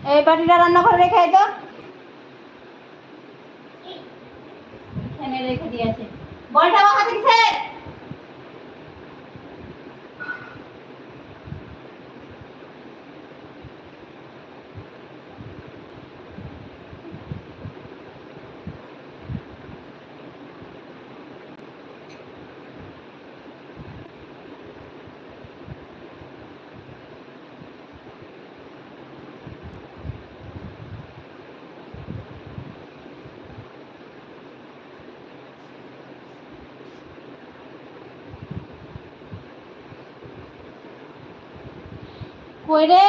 এই বাটিটা রান্নাঘরে রেখে আয় তো। এখানে রেখে দিয়েছে। বলটা আমার হাতে কিসে? কই রে?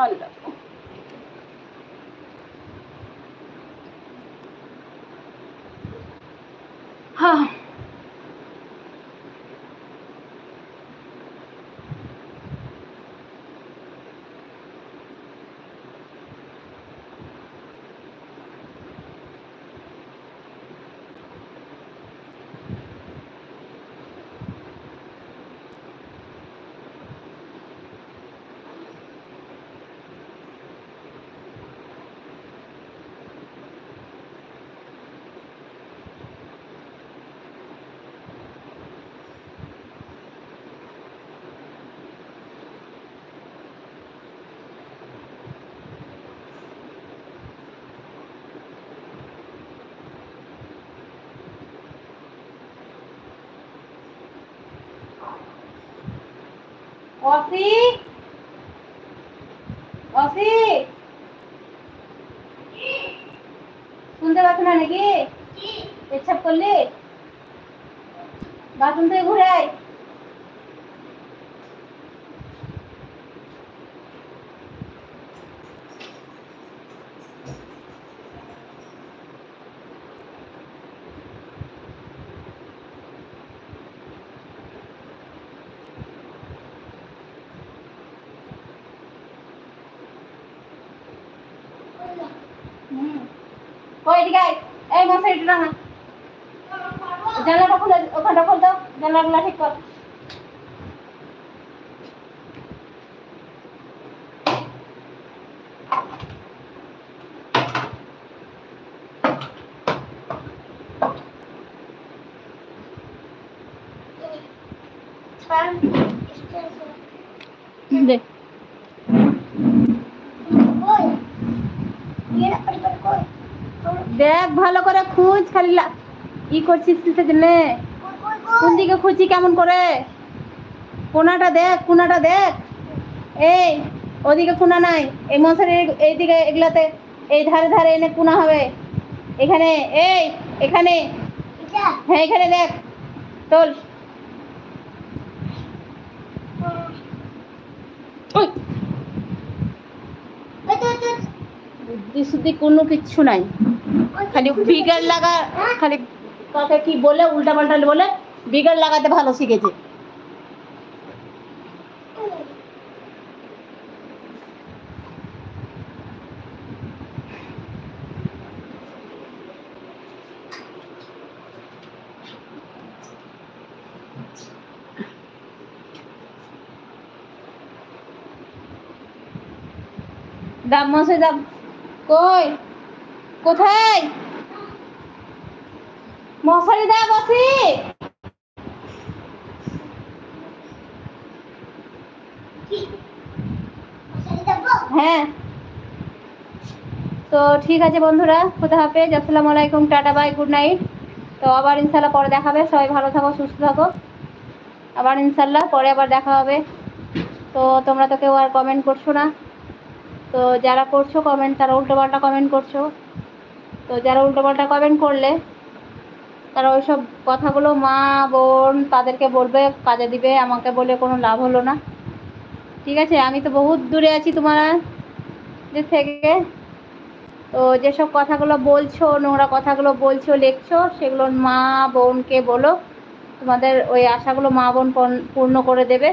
আল্লাহ। হ্যাঁ অসি, অসি শুনতে পাচ্ছ না নাকি? পেচ্ছাপ করলি? বাথরুম থেকে ঘুরে আয়। ওই এদিকে আয়। এই মশারিটা টানা। জানলাটা খুলে, ওখানটা খুল তো, জানলাগুলো ঠিক কর। দে দেখ ভালো করে খুঁজ, খালি ই করছিস কিসের জন্য? কোন দিকে খুঁজি কেমন করে? কোনাটা দেখ, কোনাটা দেখ। এই ওদিকে কোনা নাই, এই মশারির এইদিকে এগুলাতে, এই ধারে ধারে এনে কোনা হবে। এখানে, এই এখানে, হ্যাঁ এখানে দেখ, তোল। বুদ্ধি শুদ্ধি কোনো কিচ্ছু নাই, খালি ফিগার লাগা, খালি কাকে কি বলে উল্টা পাল্টা বলে ফিগার লাগাতে ভালো শিখেছে। দাম মশাই দাম, কই কোথায় মশারি দা? বসি হ্যাঁ। তো ঠিক আছে বন্ধুরা, খুদা হাফেজ, আসসালামু আলাইকুম, টাটা বাই, গুড নাইট। তো আবার ইনশাল্লাহ পরে দেখা হবে, সবাই ভালো থাকো, সুস্থ থাকো, আবার ইনশাল্লাহ পরে আবার দেখা হবে। তো তোমরা তো কেউ আর কমেন্ট করছো না, তো যারা করছো কমেন্ট তারা উল্টোপাল্টা কমেন্ট করছো। তো যারা উল্টোপাল্টা কমেন্ট করলে তারা ওইসব কথাগুলো মা বোন তাদেরকে বলবে, কাজে দিবে, আমাকে বলে কোনো লাভ হলো না। ঠিক আছে, আমি তো বহুত দূরে আছি তোমাদের থেকে। তো যেসব কথাগুলো বলছো, নোংরা কথাগুলো বলছো, লিখছো, সেগুলো মা বোনকে বলো, তোমাদের ওই আশাগুলো মা বোন পূর্ণ করে দেবে।